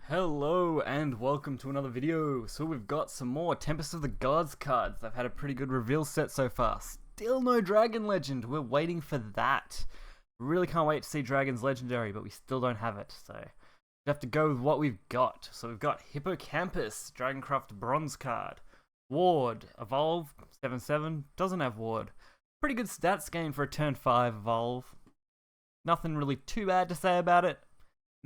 Hello and welcome to another video. So we've got some more Tempest of the Gods cards. They've had a pretty good reveal set so far. Still no Dragon Legend. We're waiting for that. Really can't wait to see Dragon's Legendary, but we still don't have it. So we have to go with what we've got. So we've got Hippocampus, Dragoncraft Bronze card. Ward, Evolve, 7/7, doesn't have Ward. Pretty good stats gain for a turn 5 Evolve. Nothing really too bad to say about it.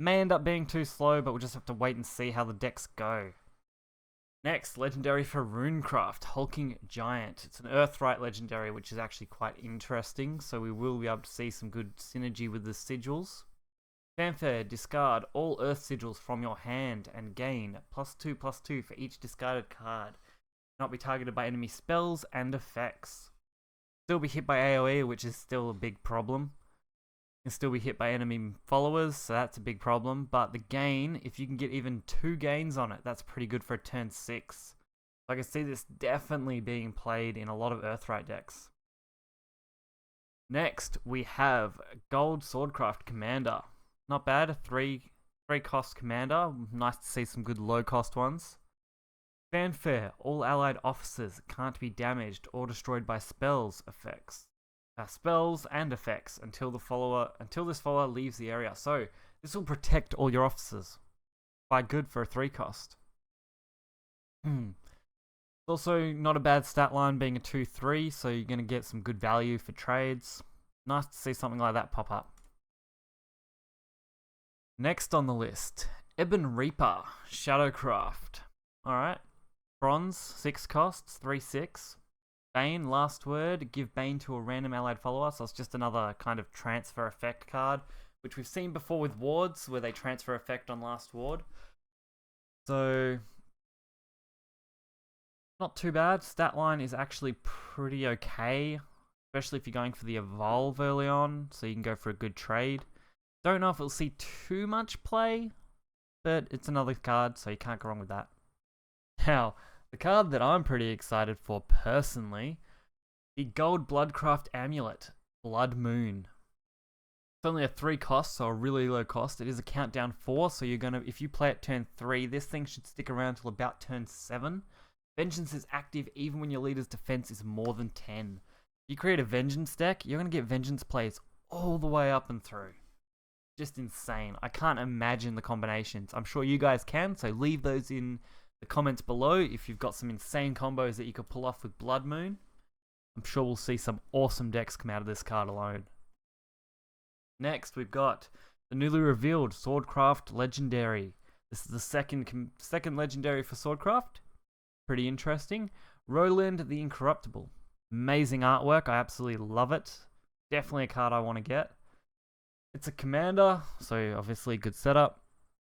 May end up being too slow, but we'll just have to wait and see how the decks go. Next, legendary for Runecraft, Hulking Giant. It's an Earthright legendary, which is actually quite interesting, so we will be able to see some good synergy with the sigils. Fanfare, discard all Earth sigils from your hand and gain +2/+2 for each discarded card. Not be targeted by enemy spells and effects. Still be hit by AoE, which is still a big problem. Can still be hit by enemy followers, so that's a big problem. But the gain, if you can get even 2 gains on it, that's pretty good for a turn 6. So I can see this definitely being played in a lot of Earthright decks. Next, we have Gold Swordcraft Commander. Not bad, a 3 cost commander. Nice to see some good low cost ones. Fanfare, all allied officers can't be damaged or destroyed by spells and effects until this follower leaves the area. So this will protect all your officers. Quite good for a 3 cost. Also not a bad stat line being a 2/3, so you're going to get some good value for trades. Nice to see something like that pop up. Next on the list, Ebon Reaper, Shadowcraft. Alright, bronze, 6 costs, 3/6. Bane, last word, give Bane to a random allied follower, so it's just another kind of transfer effect card, which we've seen before with wards, where they transfer effect on last ward. So, not too bad. Stat line is actually pretty okay, especially if you're going for the Evolve early on, so you can go for a good trade. Don't know if it'll see too much play, but it's another card, so you can't go wrong with that. Now, the card that I'm pretty excited for personally, the Gold Bloodcraft Amulet, Blood Moon. It's only a 3 cost, so a really low cost. It is a countdown 4, so if you play at turn 3, this thing should stick around till about turn 7. Vengeance is active even when your leader's defense is more than 10. If you create a Vengeance deck, you're going to get Vengeance plays all the way up and through. Just insane. I can't imagine the combinations. I'm sure you guys can, so leave those in the comments below if you've got some insane combos that you could pull off with Blood Moon. I'm sure we'll see some awesome decks come out of this card alone. Next, we've got the newly revealed Swordcraft Legendary. This is the second legendary for Swordcraft. Pretty interesting. Roland the Incorruptible. Amazing artwork. I absolutely love it. Definitely a card I want to get. It's a commander, so obviously good setup.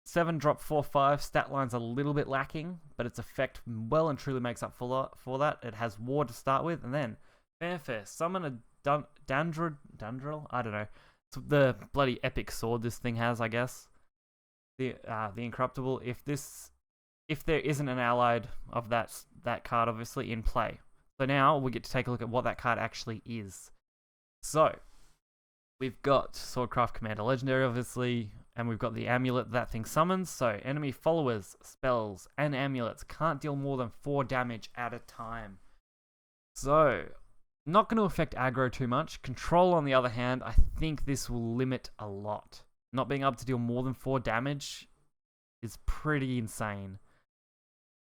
7 drop 4/5, stat line's a little bit lacking, but its effect well and truly makes up for that. It has Ward to start with, and then Fanfare, summon a Dandrel? I don't know. It's the bloody epic sword this thing has, I guess. The Incorruptible. If there isn't an allied of that card, obviously, in play. So now we get to take a look at what that card actually is. So, we've got Swordcraft Commander Legendary, obviously, and we've got the amulet that thing summons. So enemy followers, spells, and amulets can't deal more than 4 damage at a time. So, not going to affect aggro too much. Control, on the other hand, I think this will limit a lot. Not being able to deal more than 4 damage is pretty insane.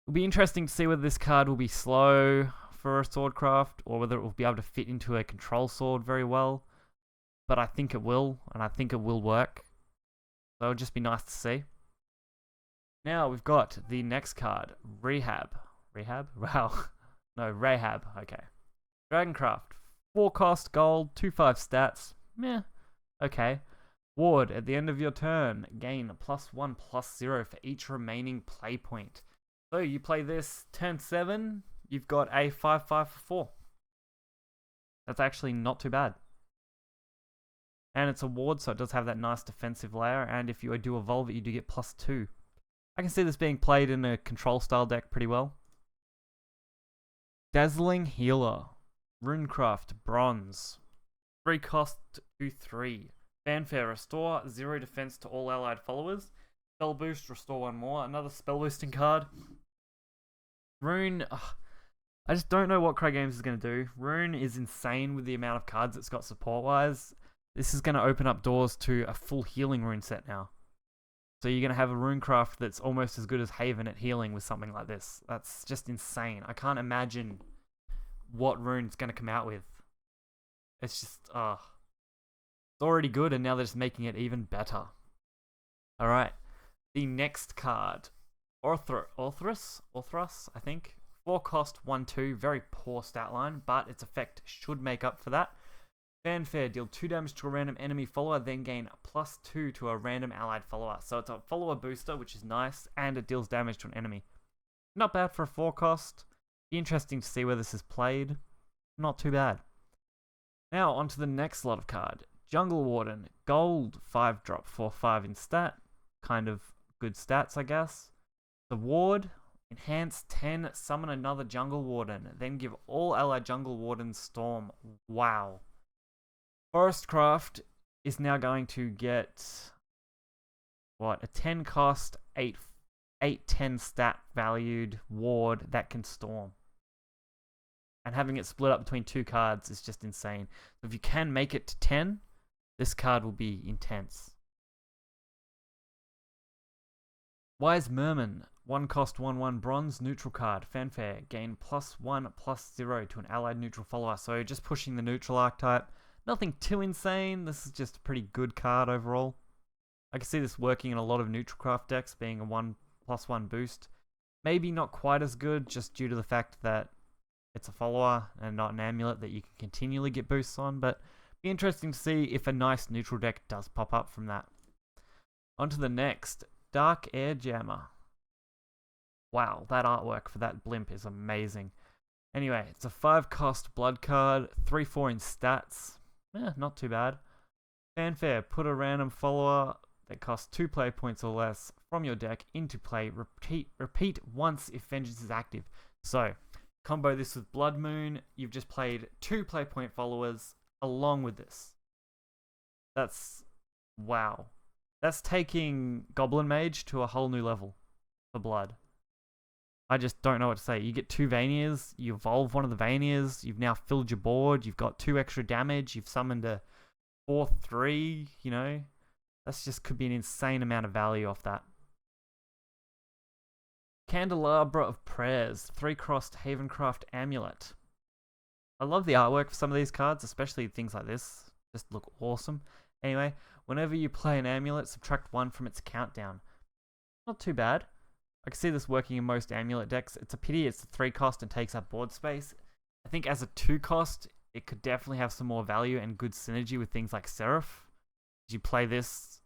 It'll be interesting to see whether this card will be slow for a Swordcraft, or whether it will be able to fit into a control sword very well. But I think it will, and I think it will work. So it'll just be nice to see. Now we've got the next card, Rehab. Rehab? Wow. No, Rahab. Okay. Dragoncraft. 4 cost gold, 2/5 stats. Meh. Okay. Ward, at the end of your turn, gain +1/+0 for each remaining play point. So you play this turn 7, you've got a 5/5 for 4. That's actually not too bad. And it's a ward, so it does have that nice defensive layer, and if you do evolve it, you do get +2. I can see this being played in a control style deck pretty well. Dazzling Healer. Runecraft Bronze. 3 cost, 2/3. Fanfare, restore 0 defense to all allied followers. Spell boost, restore one more. Another spell boosting card. Rune, I just don't know what Craig Games is going to do. Rune is insane with the amount of cards it's got support-wise. This is going to open up doors to a full healing rune set now. So you're going to have a runecraft that's almost as good as Haven at healing with something like this. That's just insane. I can't imagine what rune's going to come out with. It's just, it's already good, and now they're just making it even better. Alright, the next card. Orthrus, I think. 4 cost, 1/2, very poor stat line, but its effect should make up for that. Fanfare, deal 2 damage to a random enemy follower, then gain +2 to a random allied follower. So it's a follower booster, which is nice, and it deals damage to an enemy. Not bad for a 4 cost. Be interesting to see where this is played. Not too bad. Now, on to the next lot of card. Jungle Warden, gold, 5-drop, 4/5 in stat. Kind of good stats, I guess. The ward, enhance 10, summon another Jungle Warden, then give all allied Jungle Wardens Storm. Wow. Forestcraft is now going to get, what, a 10 cost, 8/10 stat valued ward that can Storm. And having it split up between 2 cards is just insane. So if you can make it to 10, this card will be intense. Wise Merman, 1 cost, 1/1 bronze, neutral card, fanfare, gain +1/+0 to an allied neutral follower. So just pushing the neutral archetype. Nothing too insane. This is just a pretty good card overall. I can see this working in a lot of neutral craft decks, being a 1/+1 boost. Maybe not quite as good, just due to the fact that it's a follower and not an amulet that you can continually get boosts on, but be interesting to see if a nice neutral deck does pop up from that. On to the next. Dark Air Jammer. Wow, that artwork for that blimp is amazing. Anyway, it's a 5 cost blood card, 3/4 in stats. Not too bad. Fanfare, put a random follower that costs 2 play points or less from your deck into play. Repeat once if Vengeance is active. So, combo this with Blood Moon. You've just played 2 play point followers along with this. That's, wow. That's taking Goblin Mage to a whole new level for blood. I just don't know what to say. You get 2 Vanias, you evolve one of the Vanias, you've now filled your board, you've got 2 extra damage, you've summoned a 4/3, you know. That's just could be an insane amount of value off that. Candelabra of Prayers, 3-crossed Havencraft Amulet. I love the artwork for some of these cards, especially things like this. Just look awesome. Anyway, whenever you play an amulet, subtract 1 from its countdown. Not too bad. I can see this working in most amulet decks. It's a pity it's a 3 cost and takes up board space. I think as a 2 cost, it could definitely have some more value and good synergy with things like Seraph. As you play this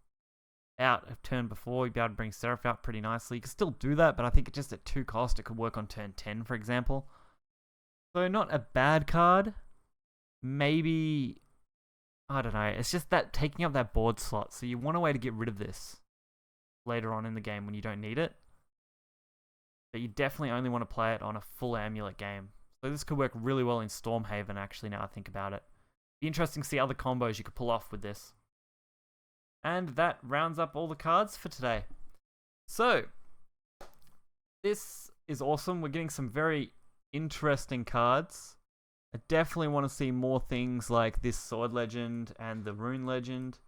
out a turn before, you'd be able to bring Seraph out pretty nicely. You can still do that, but I think just at 2 cost, it could work on turn 10, for example. So not a bad card. Maybe, I don't know. It's just that taking up that board slot. So you want a way to get rid of this later on in the game when you don't need it. But you definitely only want to play it on a full amulet game. So this could work really well in Stormhaven, actually, now I think about it. Be interesting to see other combos you could pull off with this. And that rounds up all the cards for today. So, this is awesome. We're getting some very interesting cards. I definitely want to see more things like this Sword Legend and the Rune Legend.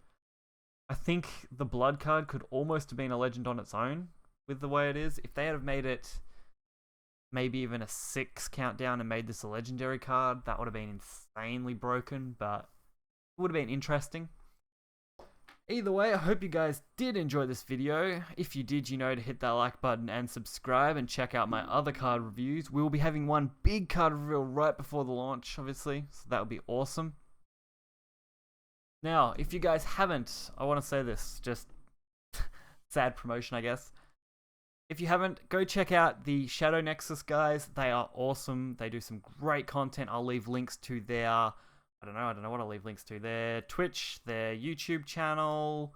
I think the Blood card could almost have been a legend on its own with the way it is. If they had have made it maybe even a 6 countdown and made this a legendary card, that would have been insanely broken, but it would have been interesting. Either way, I hope you guys did enjoy this video. If you did, you know to hit that like button and subscribe and check out my other card reviews. We will be having one big card reveal right before the launch, obviously, so that would be awesome. Now, if you guys haven't, I want to say this, just sad promotion, I guess. If you haven't, go check out the Shadow Nexus guys. They are awesome. They do some great content. I'll leave links to their, I don't know what I'll leave links to. Their Twitch, their YouTube channel.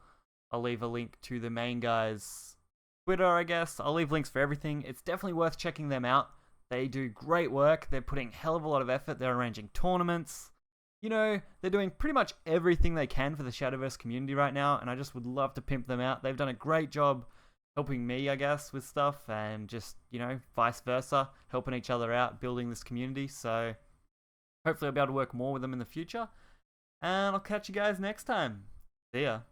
I'll leave a link to the main guy's Twitter, I guess. I'll leave links for everything. It's definitely worth checking them out. They do great work. They're putting a hell of a lot of effort. They're arranging tournaments. You know, they're doing pretty much everything they can for the Shadowverse community right now, and I just would love to pimp them out. They've done a great job helping me, I guess, with stuff, and just, you know, vice versa, helping each other out, building this community. So hopefully I'll be able to work more with them in the future. And I'll catch you guys next time. See ya.